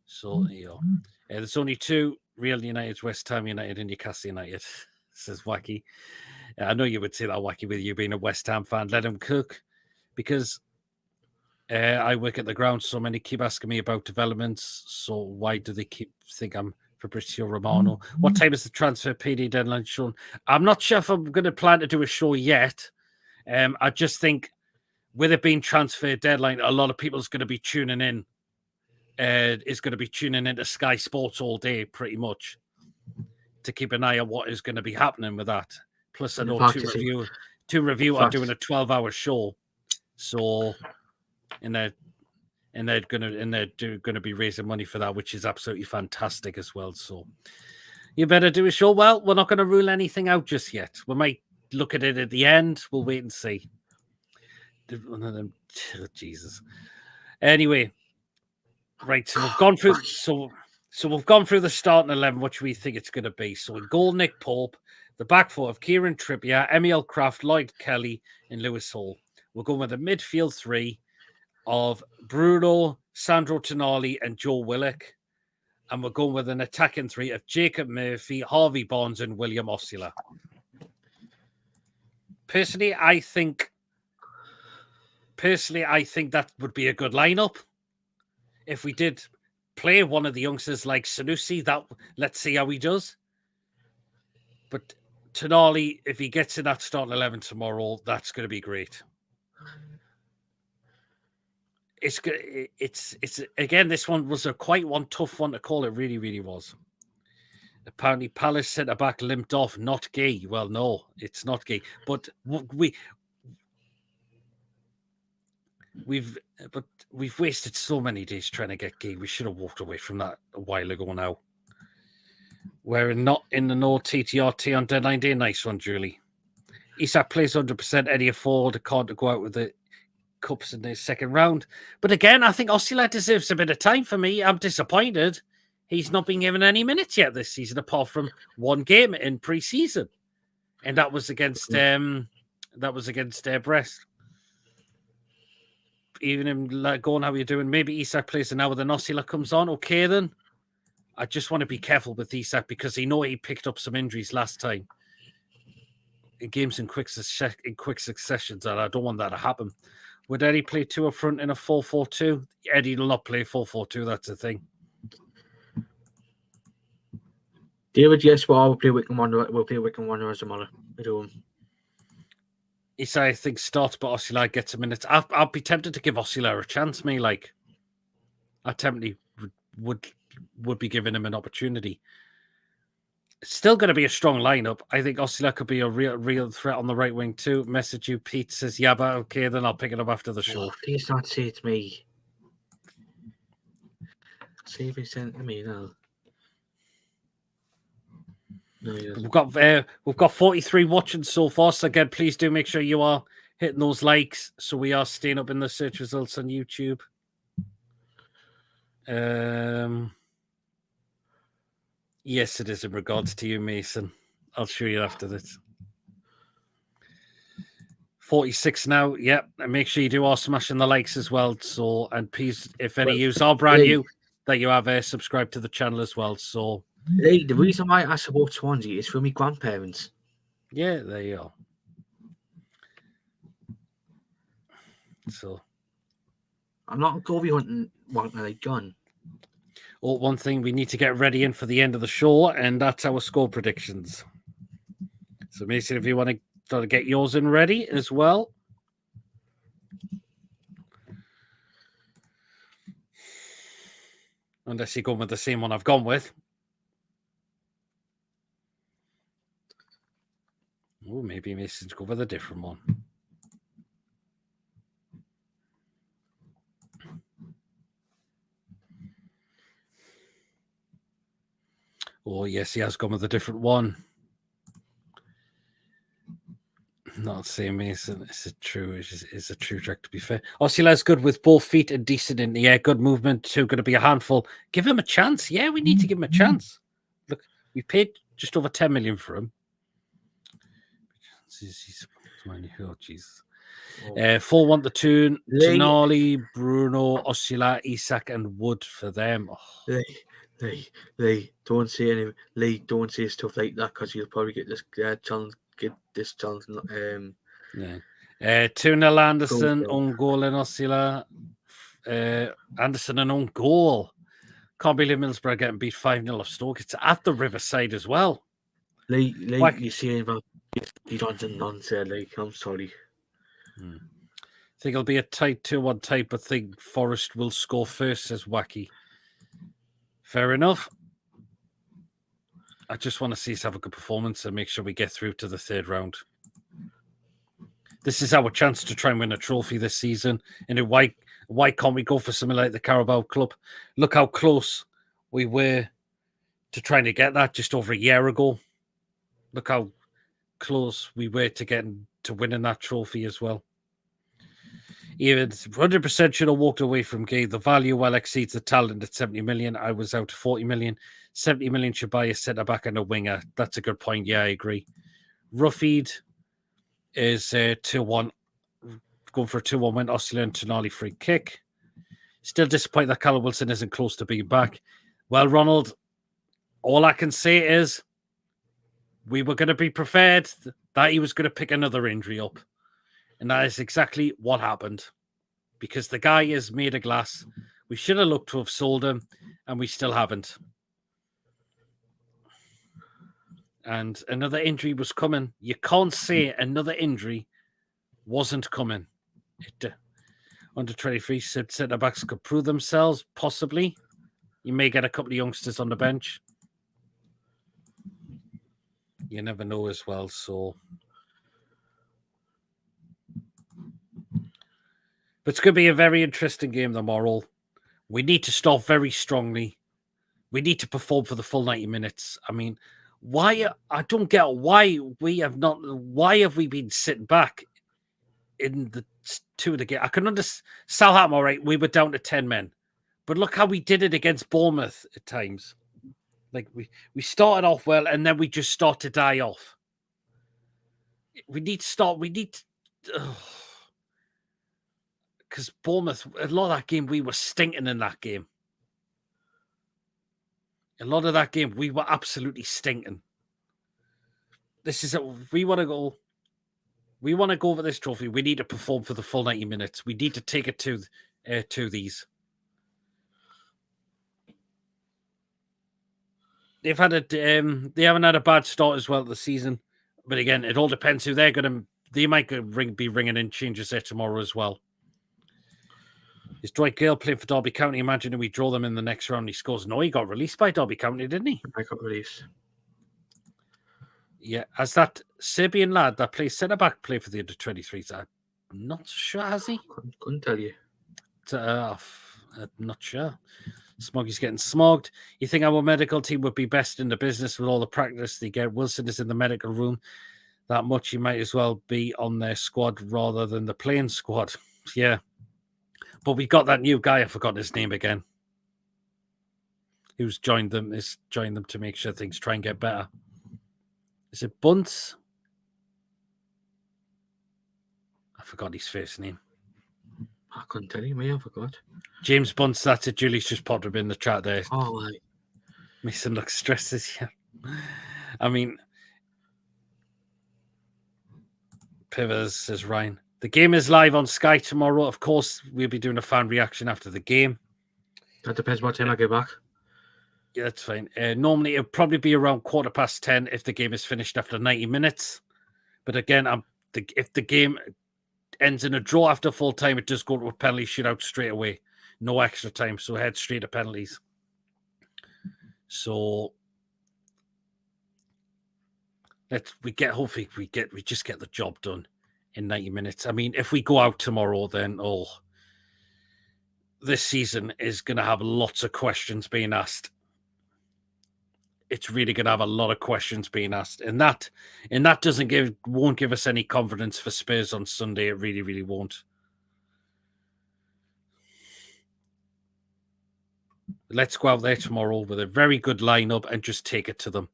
So there you go. There's only 2 Real Uniteds, West Ham United and Newcastle United. This is wacky. I know you would say that wacky with you being a West Ham fan. Let him cook. Because I work at the ground, so many keep asking me about developments. So why do they think I'm Fabrizio Romano? What time is the transfer PD deadline shown? I'm not sure if I'm going to plan to do a show yet. I just think with it being transfer deadline, a lot of people's going to be tuning in is going to be tuning into Sky Sports all day, pretty much, to keep an eye on what is going to be happening with that. Plus, I know Two Review are doing a 12-hour show, so they're going to be raising money for that, which is absolutely fantastic as well. So you better do a show. Well, we're not going to rule anything out just yet. We might look at it at the end. We'll wait and see. One of them, Jesus. Anyway, right. So we've gone through. So we've gone through the starting 11, which we think it's going to be. So in goal, Nick Pope. The back four of Kieran Trippier, Emil Kraft, Lloyd Kelly, and Lewis Hall. We're going with a midfield three of Bruno, Sandro Tonali, and Joe Willock. And we're going with an attacking three of Jacob Murphy, Harvey Barnes, and William Osula. Personally, I think that would be a good lineup. If we did play one of the youngsters like Sanusi, let's see how he does. But Tonali, if he gets in that starting 11 tomorrow, that's going to be great. It's again, this one was a quite tough one to call. It really, really was. Apparently, Palace centre back limped off. Not gay. Well, no, it's not gay. But we've wasted so many days trying to get gay. We should have walked away from that a while ago now. We're not in the no TTRT on deadline day. Nice one, Julie. Isak plays 100%. Eddie Ford can't go out with the cups in the second round. But again, I think Osula deserves a bit of time. For me, I'm disappointed. He's not been given any minutes yet this season, apart from one game in pre-season, and that was against Brest. Even him going, how are you doing? Maybe Isak plays an hour, then Osula comes on. Okay, then. I just want to be careful with Isak because he picked up some injuries last time in games in quick successions, and I don't want that to happen. Would Eddie play two up front in a 4-4-2? Eddie will not play 4-4-2. That's the thing. David, yes, we'll play Wickham Wanderers tomorrow. Isak, I think, starts, but Osula gets a minute. I'll be tempted to give Osula a chance. I tempted would be giving him an opportunity. It's still going to be a strong lineup. I think Osula could be a real threat on the right wing too. Message you, Pete says, yeah, but okay, then I'll pick it up after the show. Please not say it to me. See if he sent to me now. No, we've got 43 watching so far. So again, please do make sure you are hitting those likes so we are staying up in the search results on YouTube. Yes, it is in regards to you, Mason. I'll show you after this. 46 now. Yep. And make sure you do all smashing the likes as well. So, and please, if any use are brand new, that you have subscribed to the channel as well. So, the reason why I support Swansea is for my grandparents. Yeah, there you are. So, I'm not Goby hunting like John. Oh, one thing we need to get ready in for the end of the show, and that's our score predictions. So, Mason, if you want to get yours in ready as well. Unless you're going with the same one I've gone with. Oh, maybe Mason's go with a different one. Oh, yes, he has gone with a different one. Not the same, Mason. It's a true track, to be fair. Osula's good with both feet and decent in the air. Good movement, too. Going to be a handful. Give him a chance. Yeah, we need to give him a chance. Look, we paid just over 10 million for him. Oh, Jesus. 4-1 the tune. Tonali, Bruno, Osula, Isak, and Wood for them. Oh. Lee, don't say anything. Lee, don't say stuff like that because you'll probably get this challenge. Get this challenge. Yeah. 2-0 Anderson, own goal and Osula. Anderson and own goal. Can't believe Middlesbrough getting beat 5-0 off Stoke. It's at the Riverside as well. Lee, you're saying about you don't nonsense. Lee, I'm sorry. Think it'll be a tight 2-1 type, but think Forest will score first, says Wacky. Fair enough. I just want to see us have a good performance and make sure we get through to the third round. This is our chance to try and win a trophy this season. And why can't we go for something like the Carabao Cup? Look how close we were to trying to get that just over a year ago. Look how close we were to getting to winning that trophy as well. Even 100% should have walked away from Gay. The value well exceeds the talent at 70 million. I was out to 40 million. 70 million should buy a centre back and a winger. That's a good point. Yeah, I agree. Ruffeed is 2-1. Going for a 2-1 win. Osler and Tonali free kick. Still disappointed that Callum Wilson isn't close to being back. Well, Ronald, all I can say is we were going to be prepared that he was going to pick another injury up. And that is exactly what happened. Because the guy is made of glass. We should have looked to have sold him, and we still haven't. And another injury was coming. You can't say another injury wasn't coming. Under 23, centre-backs could prove themselves, possibly. You may get a couple of youngsters on the bench. You never know as well, so... But it's going to be a very interesting game tomorrow. We need to start very strongly. We need to perform for the full 90 minutes. I mean, I don't get why have we been sitting back in the two of the game? I can understand Southampton, all right, we were down to 10 men. But look how we did it against Bournemouth at times. Like we started off well and then we just start to die off. Because Bournemouth, a lot of that game, we were stinking in that game. A lot of that game, we were absolutely stinking. We want to go over this trophy. We need to perform for the full 90 minutes. We need to take it to these. They haven't had a bad start as well this season. But again, it all depends who they're going to. They might be ringing in changes there tomorrow as well. Is Dwight Gale playing for Derby County? Imagine if we draw them in the next round. He scores. No, he got released by Derby County, didn't he? I got released. Yeah, as that Serbian lad that plays centre back play for the under 23s. I'm not sure, has he? Couldn't tell you. I'm not sure. Smoggy's getting smogged. You think our medical team would be best in the business with all the practice they get? Wilson is in the medical room that much. He might as well be on their squad rather than the playing squad. Yeah. But we got that new guy, I forgot his name again, who's joined them to make sure things try and get better. Is it Bunce? I forgot his first name. I couldn't tell you, I forgot. James Bunce, that's it. Julie's just popped up in the chat there. Oh, right. Mason looks stressed as yeah. I mean, Pivers says Ryan. The game is live on Sky tomorrow. Of course, we'll be doing a fan reaction after the game. That depends what time I get back. Yeah, that's fine. Normally, it'll probably be around 10:15 if the game is finished after 90 minutes. But again, if the game ends in a draw after full time, it does go to a penalty shootout straight away. No extra time, so head straight to penalties. So hopefully we just get the job done in 90 minutes. I mean, if we go out tomorrow, then this season is going to have lots of questions being asked. It's really going to have a lot of questions being asked, and that won't give us any confidence for Spurs on Sunday. It really, really won't. Let's go out there tomorrow with a very good lineup and just take it to them.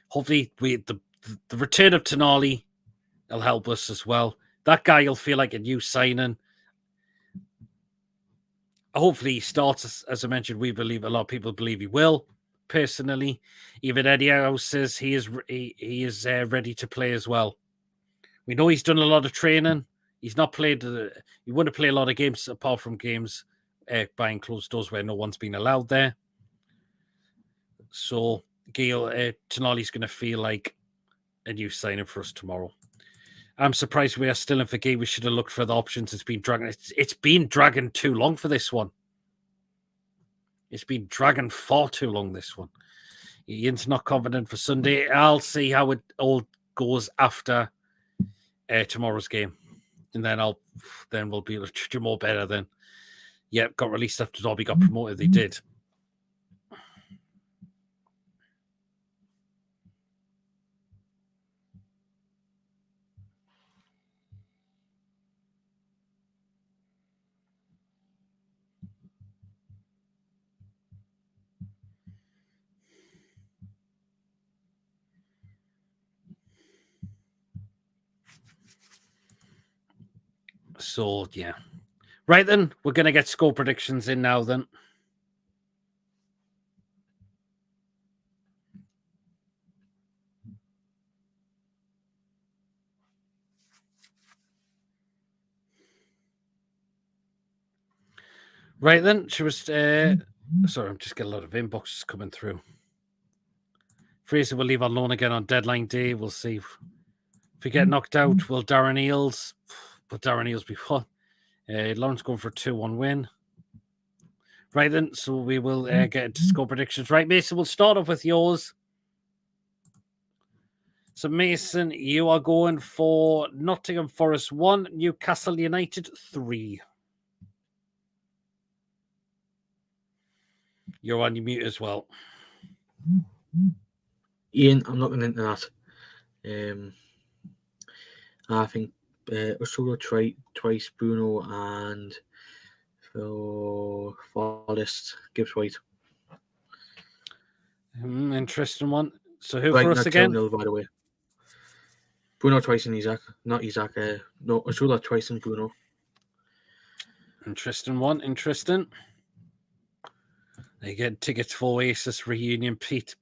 Hopefully, the return of Tonali will help us as well. That guy will feel like a new signing. Hopefully, he starts. As I mentioned, a lot of people believe he will. Personally, even Eddie Howe says he is ready to play as well. We know he's done a lot of training. He's not played. He wouldn't play a lot of games apart from games behind closed doors where no one's been allowed there. So Tonali's going to feel like a new signing for us tomorrow. I'm surprised we are still in for Gay. We should have looked for the options. It's been dragging too long for this one. It's been dragging far too long, this one. Ian's not confident for Sunday. I'll see how it all goes after tomorrow's game. And then we'll be able to judge you more better then. Yeah, got released after Derby got promoted. They did. So, yeah. Right then, we're going to get score predictions in now then. Right then, she was... sorry, I'm just getting a lot of inboxes coming through. Fraser will leave on loan again on deadline day. We'll see. If we get knocked out, will Darren Eales... Will Darren Eales be fun? Lawrence going for a 2-1 win. Right then, so we will get into score predictions. Right, Mason, we'll start off with yours. So, Mason, you are going for Nottingham Forest 1, Newcastle United 3. You're on your mute as well. Ian, I'm not going into that. I think Ursula twice, Bruno, and for Forest, Gibbs White. Interesting one. So who for us again? 2-0, by the way. Bruno twice and Isaac. Not Isaac. No, Ursula twice and Bruno. Interesting one. Interesting. They get tickets for Oasis reunion, Pete.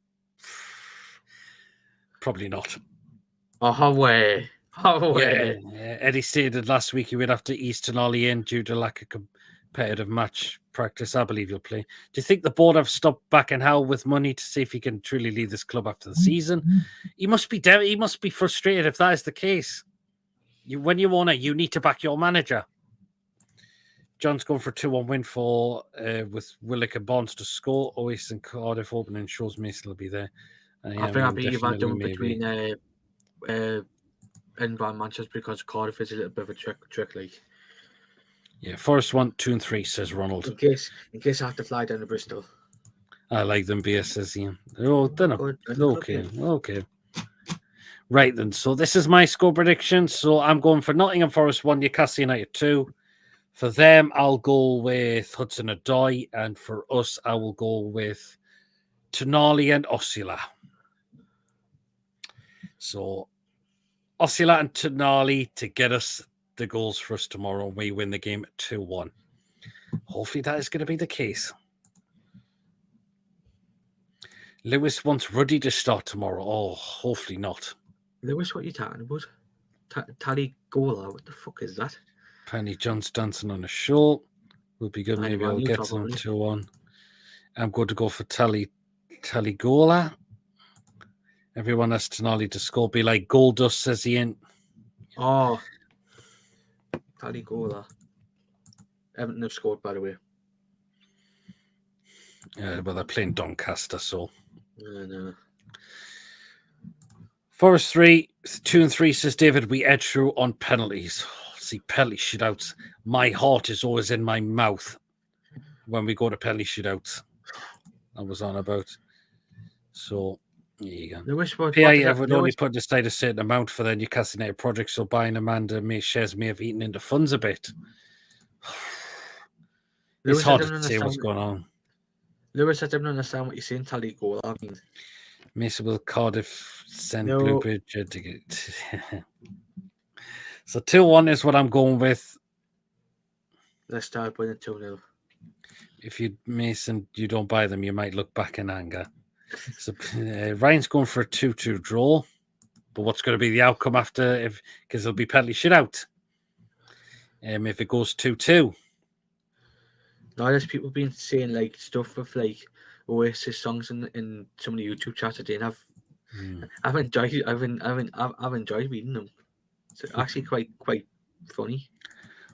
Probably not. Oh, how way. Yeah. Eddie stated last week he would have to ease Tonali in due to lack of competitive match practice. I believe he'll play. Do you think the board have stopped backing Howell with money to see if he can truly lead this club after the season? He must be frustrated if that is the case. When you want it, you need to back your manager. John's going for a 2-1 win for with Willock and Barnes to score. Oasis and Cardiff opening shows Mason will be there. I think you've had done between Edinburgh and Manchester because Cardiff is a little bit of a trick like. Yeah, Forest 1, 2 and 3, says Ronald. In case I have to fly down to Bristol. I like them, BS, says Ian. Oh, they're not okay. Okay. Right then, so this is my score prediction. So I'm going for Nottingham Forest 1, Newcastle United 2. For them, I'll go with Hudson Odoi, and for us, I will go with Tonali and Osula. So Osula and Tonali to get us the goals for us tomorrow. We win the game at 2-1. Hopefully that is going to be the case. Lewis wants Ruddy to start tomorrow. Oh, hopefully not. Lewis, what are you talking about? Tally Gola, what the fuck is that? Penny John's dancing on a show. Will be good. Maybe I'll get some 2-1. I'm going to go for Tally Gola. Everyone has Tonali to score. Be like gold dust, says Ian. Oh, Tally Gola. Everton have scored, by the way. Well, they're playing Doncaster, so. No. Forest 3, 2 and 3, says David. We edge through on penalties. See, penalty shootouts. My heart is always in my mouth when we go to penalty shootouts. I was on about. So, there you go. PA would only put aside a certain amount for their Newcastle United project, so buying Amanda shares may have eaten into funds a bit. It's hard to say what's going on. Lewis, I don't understand what you're saying, Tally Goal. I mean, Mason will Cardiff send Bluebridge to get. So 2-1 is what I'm going with. Let's start winning 2-0. If Mason, you don't buy them, you might look back in anger. So Ryan's going for a 2-2 draw. But what's going to be the outcome after? Because it'll be penalty shootout. If it goes 2-2. Now there's people been saying like stuff with like Oasis songs in some of the YouTube chats today, and I've enjoyed reading them. It's actually quite funny.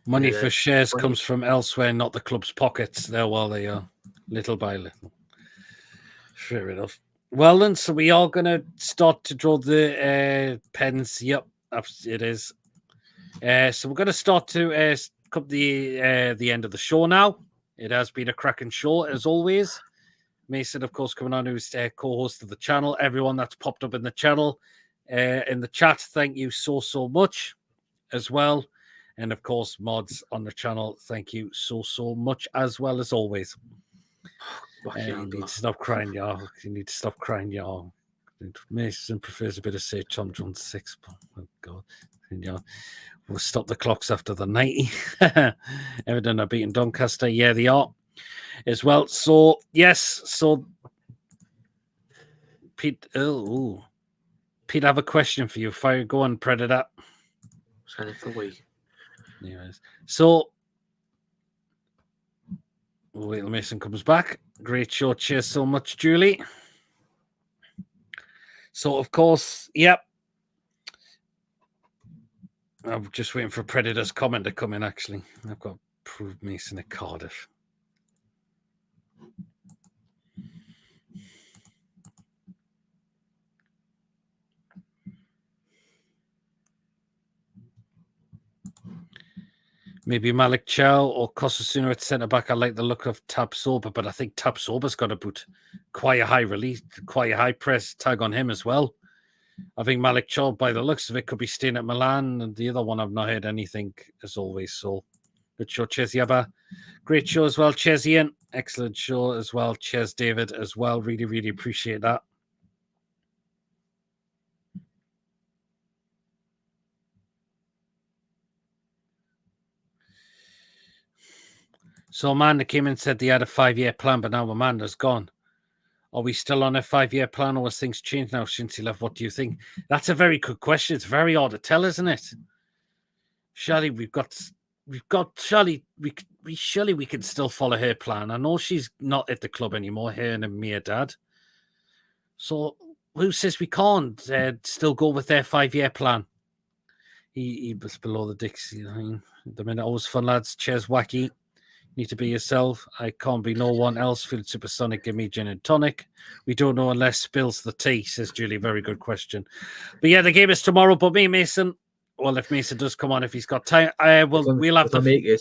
Money for shares comes from elsewhere, not the club's pockets. There, while they are. little by little. Fair enough. Well then, so we are going to start to draw the pens. Yep, it is. So we're going to start to come the end of the show now. It has been a cracking show, as always. Mason, of course, coming on, who's co-host of the channel. Everyone that's popped up in the channel, in the chat, thank you so much as well. And, of course, mods on the channel, thank you so much as well, as always. You need to stop crying, y'all. You need to stop crying, y'all. Mason prefers a bit of St. John 6. Oh, God. We'll stop the clocks after the 90. Everton are beating Doncaster. Yeah, they are as well. So, yes. So, Pete, Pete, I have a question for you. Fire, go on, Predator. Signing for week. Anyways, so, wait till Mason comes back. Great show. Cheers so much, Julie. So, of course, yep. I'm just waiting for Predator's comment to come in, actually. I've got proved Mason at Cardiff. Maybe Malik Chow or Kosasuna at centre-back. I like the look of Tapsoba, but I think Tapsoba's got to put quite a high release, quite a high press tag on him as well. I think Malik Chow, by the looks of it, could be staying at Milan, and the other one I've not heard anything, as always. So, good show. Cheers, Yaba. Great show as well. Cheers, Ian. Excellent show as well. Cheers, David, as well. Really appreciate that. So Amanda came in and said they had a 5-year plan, but now Amanda's gone. Are we still on a 5-year plan, or has things changed now since he left? What do you think? That's a very good question. It's very hard to tell, isn't it? Surely we can still follow her plan. I know she's not at the club anymore, her and Mia dad. So who says we can't still go with their 5-year plan? He was below the Dixie line. The minute, always fun, lads. Cheers, Wacky. Need to be yourself. I can't be no one else. Feel supersonic. Give me gin and tonic. We don't know unless spills the tea, says Julie. Very good question. But yeah, the game is tomorrow. But me, Mason. Well, if Mason does come on, if he's got time, we'll have the make it.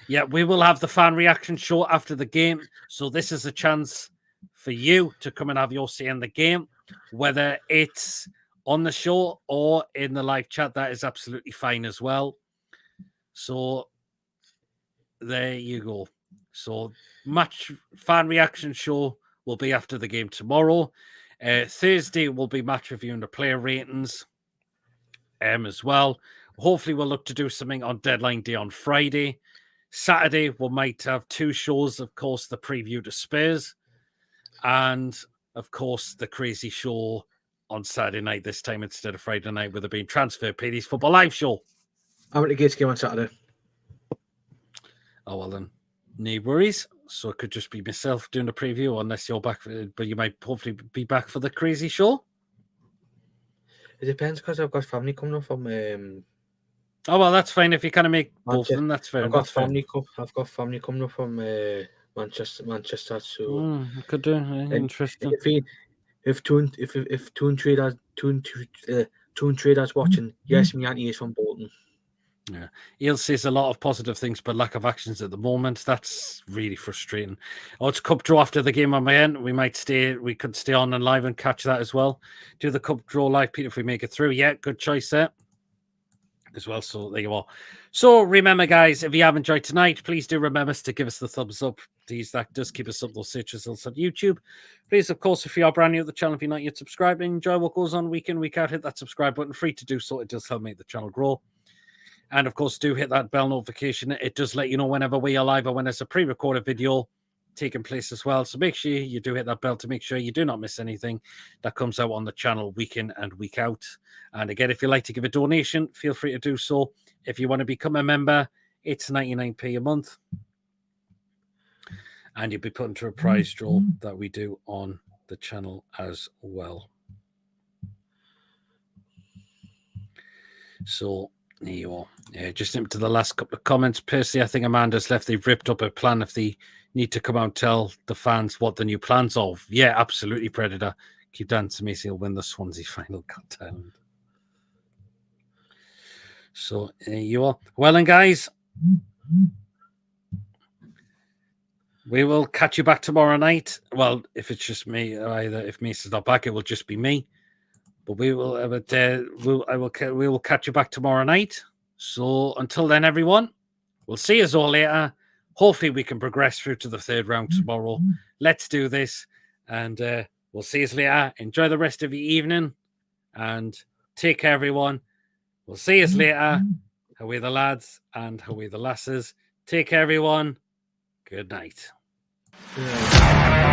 Yeah, we will have the fan reaction show after the game. So this is a chance for you to come and have your say in the game, whether it's on the show or in the live chat. That is absolutely fine as well. So there you go. So match fan reaction show will be after the game tomorrow. Thursday will be match review and the player ratings as well. Hopefully we'll look to do something on deadline day on Friday. Saturday we might have 2 shows. Of course, the preview to Spurs, and of course the crazy show on Saturday night this time instead of Friday night, with it being Transfer PD's Football Live show. I'm at the Gates game on Saturday. Oh, well then, no worries. So it could just be myself doing the preview, unless you're back, but you might hopefully be back for the crazy show. It depends, because I've got family coming up from... Oh, well, that's fine. If you kind of make both of them, that's fair. I've got family coming up from Manchester. So I could do. Interesting. If Toon Traders watching, yes, my auntie is from Bolton. Yeah, Eel says a lot of positive things, but lack of actions at the moment. That's really frustrating. Oh, it's cup draw after the game on my end. We could stay on and live and catch that as well. Do the cup draw live, Peter, if we make it through. Yeah, good choice there as well. So there you are. So remember, guys, if you have enjoyed tonight, please do remember to give us the thumbs up. Please, that does keep us up those search results on YouTube. Please, of course, if you are brand new to the channel, if you're not yet subscribed and enjoy what goes on week in, week out, hit that subscribe button. Free to do so. It does help make the channel grow. And, of course, do hit that bell notification. It does let you know whenever we are live or when there's a pre-recorded video taking place as well. So make sure you do hit that bell to make sure you do not miss anything that comes out on the channel week in and week out. And, again, if you'd like to give a donation, feel free to do so. If you want to become a member, it's 99p a month. And you'll be put into a prize draw that we do on the channel as well. So... there you are. Just into the last couple of comments. Personally, I think Amanda's left. They've ripped up her plan of the need to come out and tell the fans what the new plans are. Yeah, absolutely, Predator. Keep dancing, Macy will win the Swansea final. God. So you are. Well, then, guys, we will catch you back tomorrow night. Well, if it's just me, either if Mason's not back, it will just be me. But we will. We will catch you back tomorrow night. So until then, everyone, we'll see you all later. Hopefully, we can progress through to the third round tomorrow. Let's do this, and we'll see you later. Enjoy the rest of your evening, and take care, everyone. We'll see you later. How are the lads and how are the lasses? Take care, everyone. Good night. Yeah.